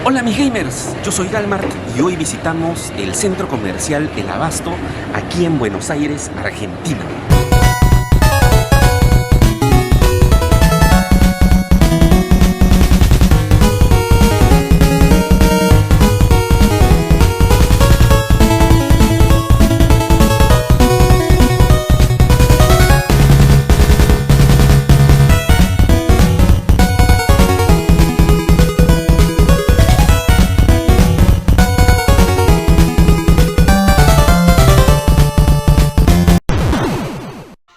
Hola mis gamers, yo soy Galmart y hoy visitamos el centro comercial El Abasto aquí en Buenos Aires, Argentina.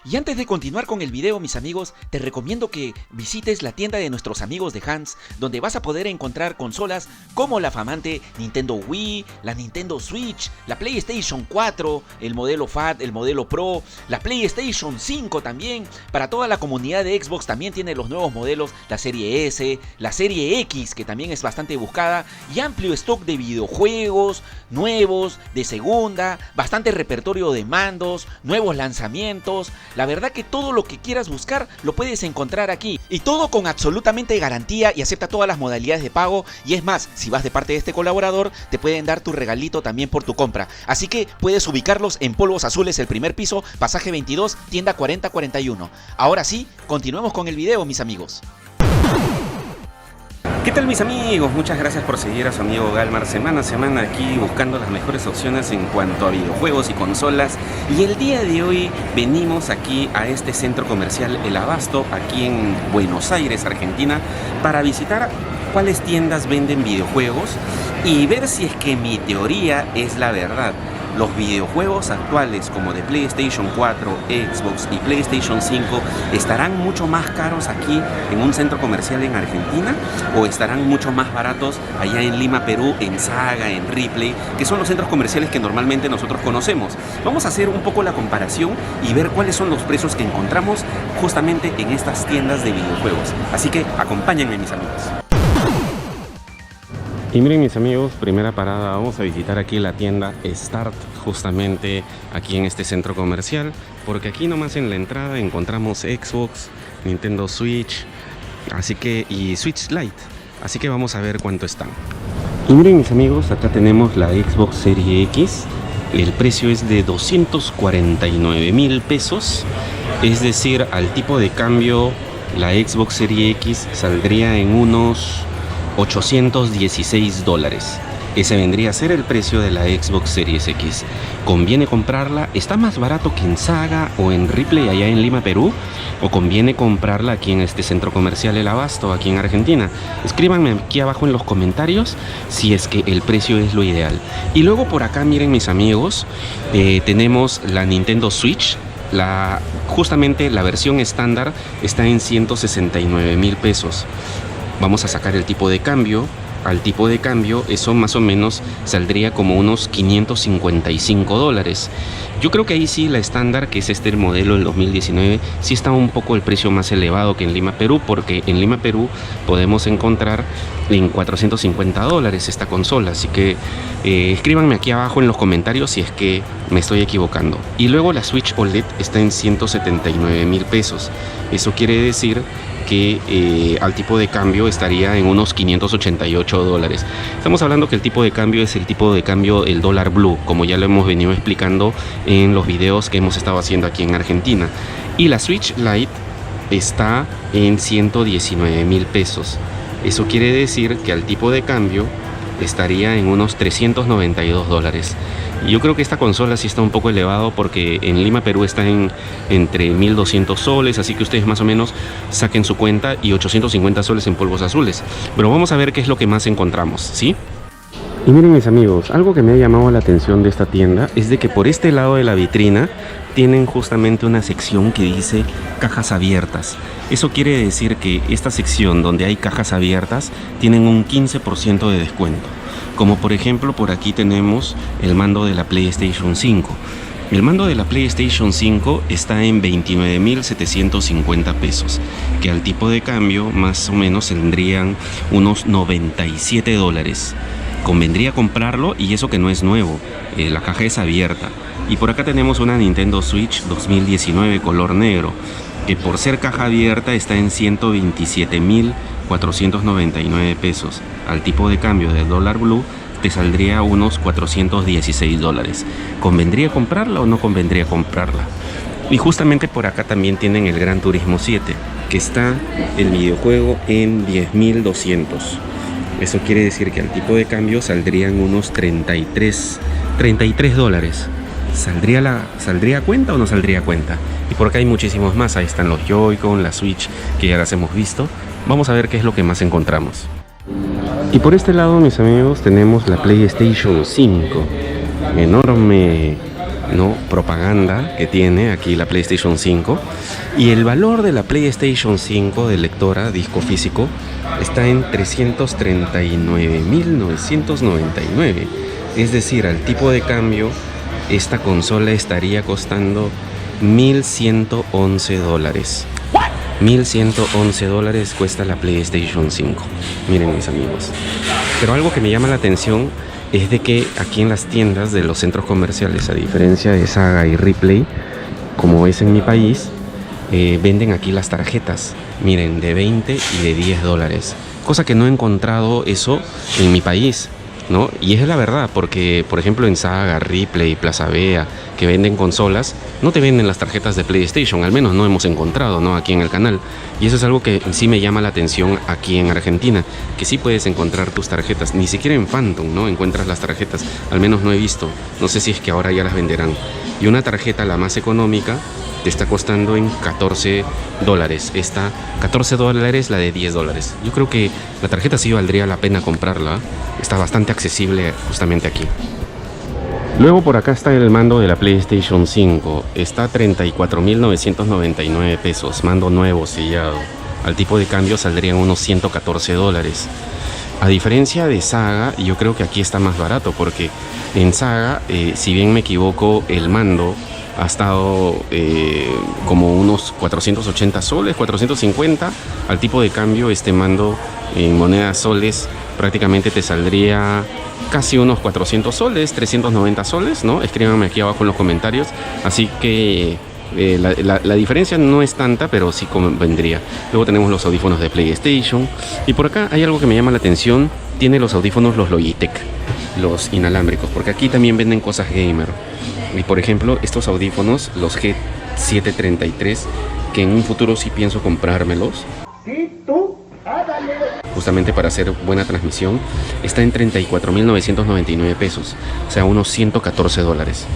Y antes de continuar con el video, mis amigos, te recomiendo que visites la tienda de nuestros amigos de Hans, donde vas a poder encontrar consolas como la flamante Nintendo Wii, la Nintendo Switch, la PlayStation 4, el modelo FAT, el modelo Pro, la PlayStation 5 también. Para toda la comunidad de Xbox también tiene los nuevos modelos, la serie S, la serie X, que también es bastante buscada, y amplio stock de videojuegos nuevos, de segunda, bastante repertorio de mandos, nuevos lanzamientos. La verdad que todo lo que quieras buscar lo puedes encontrar aquí, y todo con absolutamente garantía, y acepta todas las modalidades de pago, y es más, si vas de parte de este colaborador te pueden dar tu regalito también por tu compra. Así que puedes ubicarlos en Polvos Azules, el primer piso, pasaje 22, tienda 4041. Ahora sí, continuemos con el video, mis amigos. ¿Qué tal mis amigos? Muchas gracias por seguir a su amigo Galmar semana a semana aquí buscando las mejores opciones en cuanto a videojuegos y consolas. Y el día de hoy venimos aquí a este centro comercial El Abasto, aquí en Buenos Aires, Argentina, para visitar cuáles tiendas venden videojuegos y ver si es que mi teoría es la verdad. Los videojuegos actuales como de PlayStation 4, Xbox y PlayStation 5 ¿estarán mucho más caros aquí en un centro comercial en Argentina o estarán mucho más baratos allá en Lima, Perú, en Saga, en Ripley, que son los centros comerciales que normalmente nosotros conocemos? Vamos a hacer un poco la comparación y ver cuáles son los precios que encontramos justamente en estas tiendas de videojuegos. Así que acompáñenme, mis amigos. Y miren mis amigos, primera parada, vamos a visitar aquí la tienda Start, justamente aquí en este centro comercial, porque aquí nomás en la entrada encontramos Xbox, Nintendo Switch, y Switch Lite, así que vamos a ver cuánto están. Y miren mis amigos, acá tenemos la Xbox Series X, el precio es de 249.000 pesos, es decir, al tipo de cambio la Xbox Series X saldría en unos $816. Ese vendría a ser el precio de la Xbox Series X. ¿Conviene comprarla? ¿Está más barato que en Saga o en Ripley allá en Lima, Perú? ¿O conviene comprarla aquí en este centro comercial El Abasto, aquí en Argentina? Escríbanme aquí abajo en los comentarios si es que el precio es lo ideal. Y luego por acá, miren mis amigos, tenemos la Nintendo Switch. Justamente la versión estándar está en 169.000 pesos. Vamos a sacar el tipo de cambio. Al tipo de cambio eso más o menos saldría como unos $555. Yo creo que ahí sí la estándar, que es el modelo del 2019, sí está un poco el precio más elevado que en Lima, Perú, porque en Lima, Perú podemos encontrar en $450 esta consola. Así que escríbanme aquí abajo en los comentarios si es que me estoy equivocando. Y luego la Switch OLED está en 179.000 pesos. Eso quiere decir que al tipo de cambio estaría en unos $588. Estamos hablando que el tipo de cambio es el tipo de cambio, el dólar blue, como ya lo hemos venido explicando en los videos que hemos estado haciendo aquí en Argentina. Y la Switch Lite está en 119.000 pesos. Eso quiere decir que al tipo de cambio estaría en unos $392. Yo creo que esta consola sí está un poco elevado, porque en Lima, Perú está entre 1.200 soles, así que ustedes más o menos saquen su cuenta, y 850 soles en Polvos Azules. Pero vamos a ver qué es lo que más encontramos, ¿sí? Y miren mis amigos, algo que me ha llamado la atención de esta tienda es de que por este lado de la vitrina tienen justamente una sección que dice cajas abiertas. Eso quiere decir que esta sección donde hay cajas abiertas tienen un 15% de descuento. Como por ejemplo por aquí tenemos el mando de la PlayStation 5. El mando de la PlayStation 5 está en 29.750 pesos, que al tipo de cambio más o menos tendrían unos $97. Convendría comprarlo, y eso que no es nuevo, la caja es abierta. Y por acá tenemos una Nintendo Switch 2019 color negro. que por ser caja abierta está en 127.499 pesos. Al tipo de cambio del dólar blue te saldría unos 416 dólares. ¿Convendría comprarla o no convendría comprarla? Y justamente por acá también tienen el Gran Turismo 7, que está el videojuego en 10.200. Eso quiere decir que al tipo de cambio saldrían unos 33 dólares. ¿Saldría a cuenta o no saldría a cuenta? Y por acá hay muchísimos más. Ahí están los Joy-Con, la Switch, que ya las hemos visto. Vamos a ver qué es lo que más encontramos. Y por este lado, mis amigos, tenemos la PlayStation 5. Enorme, ¿no?, propaganda que tiene aquí la PlayStation 5. Y el valor de la PlayStation 5 de lectora, disco físico, está en 339.999. Es decir, al tipo de cambio, esta consola estaría costando 1.111 dólares. 1.111 dólares cuesta la PlayStation 5. Miren, mis amigos. Pero algo que me llama la atención es de que aquí en las tiendas de los centros comerciales, a diferencia de Saga y Ripley, como es en mi país, venden aquí las tarjetas. Miren, de 20 y de 10 dólares. Cosa que no he encontrado eso en mi país, ¿no? Y es la verdad, porque por ejemplo en Saga, Ripley, Plaza Vea, que venden consolas, no te venden las tarjetas de PlayStation, al menos no hemos encontrado, ¿no?, aquí en el canal. Y eso es algo que sí me llama la atención aquí en Argentina, que sí puedes encontrar tus tarjetas, ni siquiera en Phantom, ¿no?, encuentras las tarjetas, al menos no he visto, no sé si es que ahora ya las venderán. Y una tarjeta, la más económica, te está costando en 14 dólares. Esta, 14 dólares, la de 10 dólares. Yo creo que la tarjeta sí valdría la pena comprarla. Está bastante accesible justamente aquí. Luego por acá está el mando de la PlayStation 5. Está a 34.999 pesos. Mando nuevo, sellado. Al tipo de cambio saldrían unos 114 dólares. A diferencia de Saga, yo creo que aquí está más barato, porque en Saga, si bien me equivoco, el mando ha estado como unos 480 soles, 450. Al tipo de cambio, este mando en monedas soles prácticamente te saldría casi unos 400 soles, 390 soles, ¿no? Escríbanme aquí abajo en los comentarios. Así que la diferencia no es tanta, pero sí convendría. Luego tenemos los audífonos de PlayStation. Y por acá hay algo que me llama la atención. Tiene los audífonos, los Logitech, los inalámbricos, porque aquí también venden cosas gamer. Y por ejemplo, estos audífonos, los G733, que en un futuro sí pienso comprármelos. Justamente para hacer buena transmisión, está en 34.999 pesos, o sea, unos 114 dólares.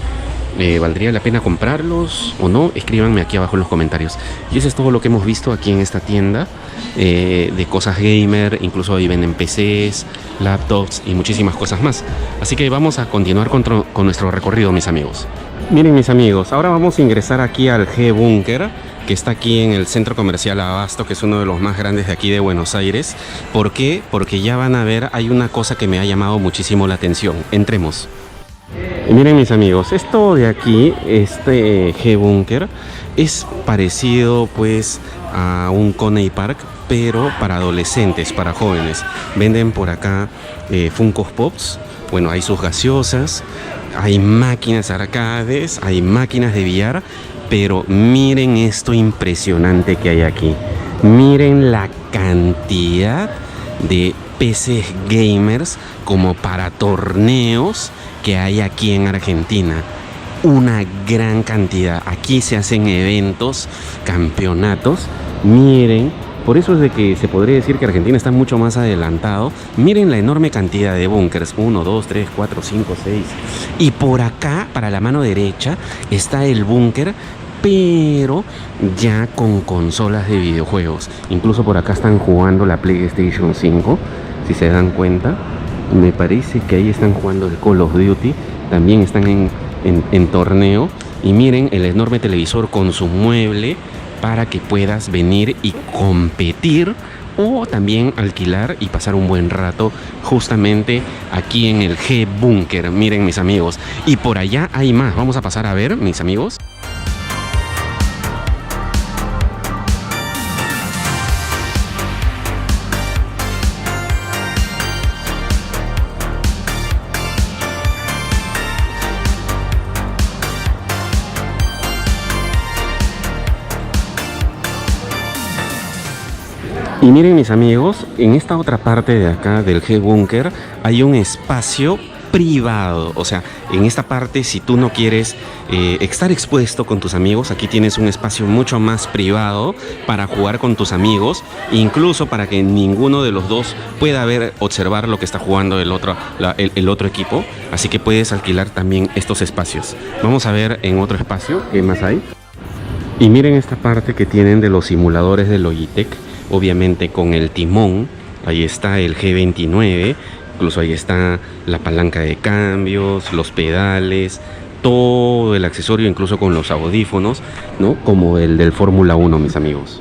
¿Valdría la pena comprarlos o no? Escríbanme aquí abajo en los comentarios. Y eso es todo lo que hemos visto aquí en esta tienda de cosas gamer. Incluso ahí venden PCs, laptops y muchísimas cosas más. Así que vamos a continuar con nuestro recorrido, mis amigos. Miren, mis amigos, ahora vamos a ingresar aquí al G-Bunker, que está aquí en el centro comercial Abasto, que es uno de los más grandes de aquí de Buenos Aires. ¿Por qué? Porque ya van a ver, hay una cosa que me ha llamado muchísimo la atención. Entremos. Miren, mis amigos, esto de aquí, este G-Bunker, es parecido pues a un Coney Park, pero para adolescentes, para jóvenes. Venden por acá Funkos Pops, bueno, hay sus gaseosas, hay máquinas arcades, hay máquinas de billar, pero miren esto impresionante que hay aquí. Miren la cantidad de PCs gamers como para torneos que hay aquí en Argentina. Una gran cantidad. Aquí se hacen eventos, campeonatos. Miren, por eso es de que se podría decir que Argentina está mucho más adelantado. Miren la enorme cantidad de búnkers. 1, 2, 3, 4, 5, 6. Y por acá, para la mano derecha, está el búnker, pero ya con consolas de videojuegos. Incluso por acá están jugando la PlayStation 5, si se dan cuenta. Me parece que ahí están jugando el Call of Duty. También están en torneo. Y miren el enorme televisor con su mueble para que puedas venir y competir, o también alquilar y pasar un buen rato justamente aquí en el G-Bunker. Miren, mis amigos, y por allá hay más. Vamos a pasar a ver, mis amigos. Y miren mis amigos, en esta otra parte de acá del G-Bunker hay un espacio privado. O sea, en esta parte, si tú no quieres estar expuesto con tus amigos, aquí tienes un espacio mucho más privado para jugar con tus amigos, incluso para que ninguno de los dos pueda observar lo que está jugando el otro equipo. Así que puedes alquilar también estos espacios. Vamos a ver en otro espacio qué más hay. Y miren esta parte que tienen de los simuladores de Logitech, obviamente con el timón. Ahí está el G29. Incluso ahí está la palanca de cambios, los pedales, todo el accesorio, incluso con los audífonos, ¿no? Como el del Fórmula 1, mis amigos.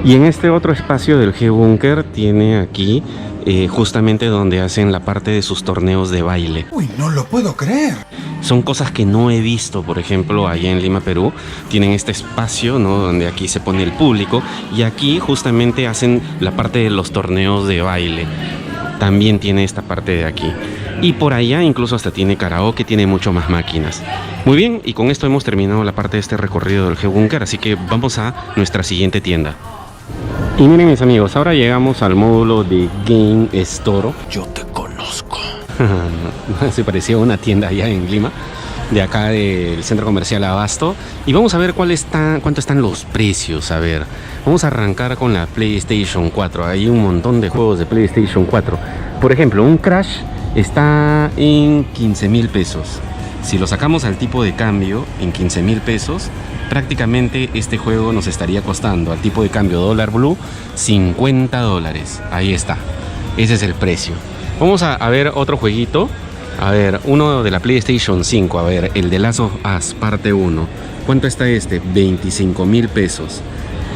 Y en este otro espacio del G-Bunker tiene aquí justamente donde hacen la parte de sus torneos de baile. Uy, no lo puedo creer. Son cosas que no he visto, por ejemplo, allá en Lima, Perú. Tienen este espacio, ¿no? Donde aquí se pone el público y aquí justamente hacen la parte de los torneos de baile. También tiene esta parte de aquí. Y por allá incluso hasta tiene karaoke, tiene mucho más máquinas. Muy bien, y con esto hemos terminado la parte de este recorrido del G-Bunker, así que vamos a nuestra siguiente tienda. Y miren mis amigos, ahora llegamos al módulo de Game Store. Yo te conozco. Se parecía a una tienda allá en Lima, de acá del centro comercial Abasto. Y vamos a ver cuánto están los precios. A ver, vamos a arrancar con la PlayStation 4. Hay un montón de juegos de PlayStation 4. Por ejemplo, un Crash está en 15,000 pesos. Si lo sacamos al tipo de cambio en 15,000 pesos, prácticamente este juego nos estaría costando al tipo de cambio dólar blue $50. Ahí está, ese es el precio. Vamos a ver otro jueguito. A ver, uno de la PlayStation 5. A ver, el de Last of Us parte 1. ¿Cuánto está este? 25,000 pesos.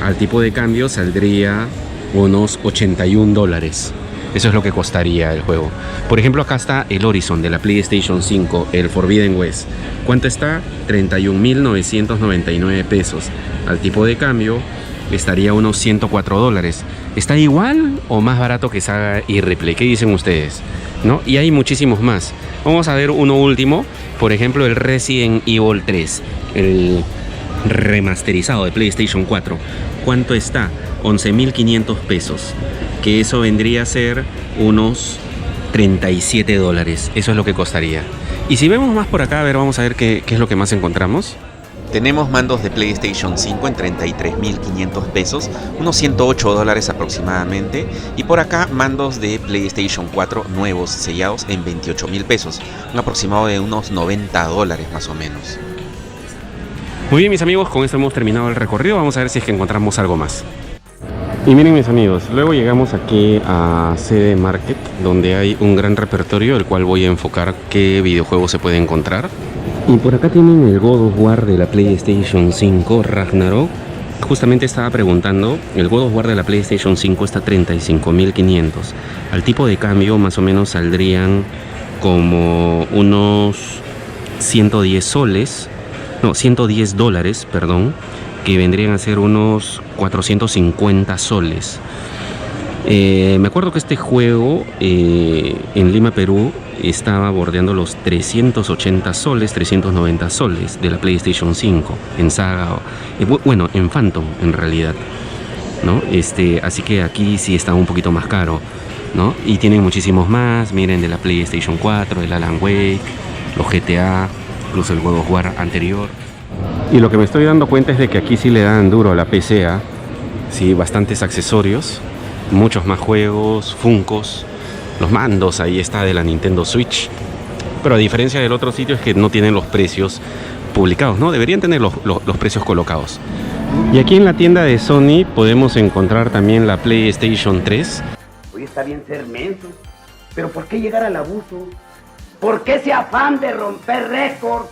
Al tipo de cambio saldría unos $81. Eso es lo que costaría el juego. Por ejemplo, acá está el Horizon de la PlayStation 5, el Forbidden West. ¿Cuánto está? 31,999 pesos. Al tipo de cambio estaría unos $104. ¿Está igual o más barato que Saga y Replay? ¿Qué dicen ustedes? ¿No? Y hay muchísimos más. Vamos a ver uno último. Por ejemplo, el Resident Evil 3, el remasterizado de PlayStation 4. ¿Cuánto está? 11,500 pesos. Que eso vendría a ser unos $37. Eso es lo que costaría. Y si vemos más por acá, a ver, vamos a ver qué es lo que más encontramos. Tenemos mandos de PlayStation 5 en 33,500 pesos, unos $108 aproximadamente. Y por acá mandos de PlayStation 4 nuevos sellados en 28,000 pesos, un aproximado de unos $90 más o menos. Muy bien mis amigos, con esto hemos terminado el recorrido. Vamos a ver si es que encontramos algo más. Y miren mis amigos, luego llegamos aquí a CD Market, donde hay un gran repertorio, el cual voy a enfocar qué videojuegos se puede encontrar. Y por acá tienen el God of War de la PlayStation 5, Ragnarok. Justamente estaba preguntando, el God of War de la PlayStation 5 está 35,500. Al tipo de cambio más o menos saldrían como unos 110 soles, no, $110, perdón, que vendrían a ser unos 450 soles. Me acuerdo que este juego en Lima, Perú, estaba bordeando los 380 soles, 390 soles de la PlayStation 5 en Saga, bueno, en Phantom en realidad, ¿no? Así que aquí sí está un poquito más caro, ¿no? Y tienen muchísimos más, miren, de la PlayStation 4, el Alan Wake, los GTA, incluso el God of War anterior. Y lo que me estoy dando cuenta es de que aquí sí le dan duro a la PC, sí, bastantes accesorios, muchos más juegos, Funkos, los mandos, ahí está de la Nintendo Switch. Pero a diferencia del otro sitio es que no tienen los precios publicados, ¿no? Deberían tener los precios colocados. Y aquí en la tienda de Sony podemos encontrar también la PlayStation 3. Hoy está bien ser menso, pero ¿por qué llegar al abuso? ¿Por qué ese afán de romper récords?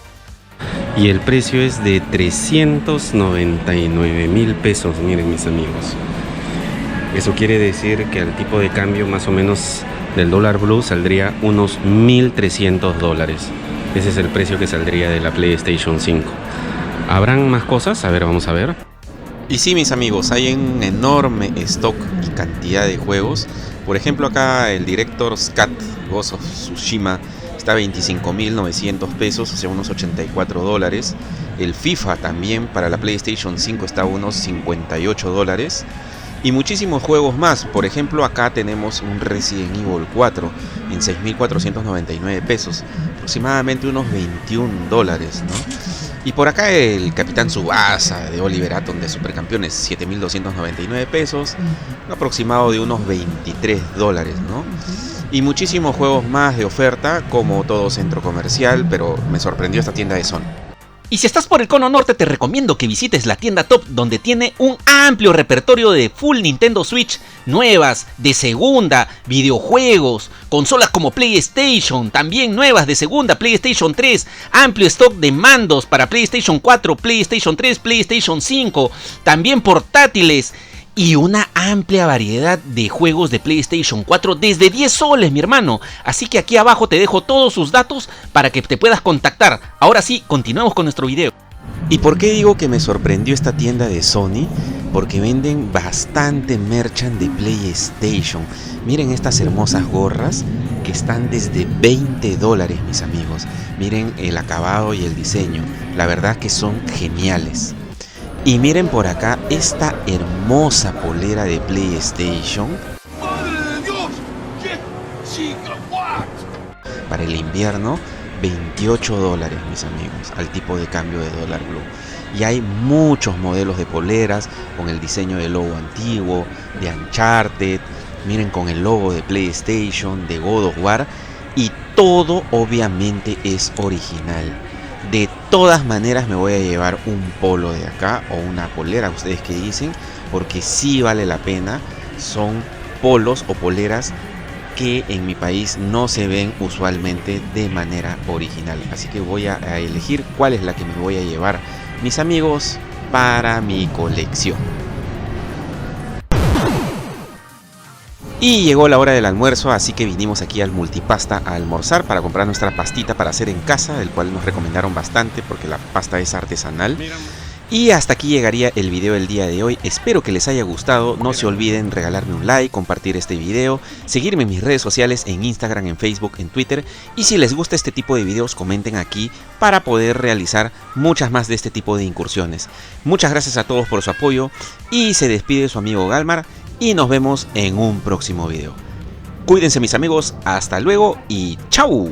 Y el precio es de 399,000 pesos, miren mis amigos. Eso quiere decir que al tipo de cambio más o menos del dólar blue saldría unos $1,300. Ese es el precio que saldría de la PlayStation 5. ¿Habrán más cosas? A ver, vamos a ver. Y sí, mis amigos, hay un enorme stock y cantidad de juegos. Por ejemplo, acá el Director's Cut Ghost of Tsushima está a 25,900 pesos, o sea, unos $84. El FIFA también para la PlayStation 5 está a unos $58. y muchísimos juegos más. Por ejemplo, acá tenemos un Resident Evil 4 en 6.499 pesos, aproximadamente unos 21 dólares, ¿no? Y por acá el Capitán Tsubasa de Oliver Atom de Supercampeones, 7.299 pesos, un aproximado de unos 23 dólares, ¿no? Y muchísimos juegos más de oferta, como todo centro comercial, pero me sorprendió esta tienda de Sony. Y si estás por el cono norte, te recomiendo que visites la tienda Top, donde tiene un amplio repertorio de full Nintendo Switch, nuevas, de segunda, videojuegos, consolas como PlayStation, también nuevas de segunda, PlayStation 3, amplio stock de mandos para PlayStation 4, PlayStation 3, PlayStation 5, también portátiles y una amplia variedad de juegos de PlayStation 4 desde 10 soles, mi hermano. Así que aquí abajo te dejo todos sus datos para que te puedas contactar. Ahora sí, continuemos con nuestro video. ¿Y por qué digo que me sorprendió esta tienda de Sony? Porque venden bastante merchant de PlayStation. Miren estas hermosas gorras que están desde 20 dólares, mis amigos. Miren el acabado y el diseño. La verdad que son geniales. Y miren por acá esta hermosa polera de PlayStation. ¡Madre de Dios! ¡Qué chica! ¿What? Para el invierno, 28 dólares, mis amigos, al tipo de cambio de dólar blue. Y hay muchos modelos de poleras con el diseño del logo antiguo, de Uncharted, miren con el logo de PlayStation, de God of War, y todo obviamente es original. De todas maneras me voy a llevar un polo de acá o una polera, ustedes que dicen, porque sí vale la pena. Son polos o poleras que en mi país no se ven usualmente de manera original. Así que voy a elegir cuál es la que me voy a llevar, mis amigos, para mi colección. Y llegó la hora del almuerzo, así que vinimos aquí al Multipasta a almorzar para comprar nuestra pastita para hacer en casa, el cual nos recomendaron bastante porque la pasta es artesanal. Y hasta aquí llegaría el video del día de hoy. Espero que les haya gustado. No se olviden regalarme un like, compartir este video, seguirme en mis redes sociales, en Instagram, en Facebook, en Twitter. Y si les gusta este tipo de videos, comenten aquí para poder realizar muchas más de este tipo de incursiones. Muchas gracias a todos por su apoyo y se despide su amigo Galmar. Y nos vemos en un próximo video. Cuídense, mis amigos, hasta luego y ¡chao!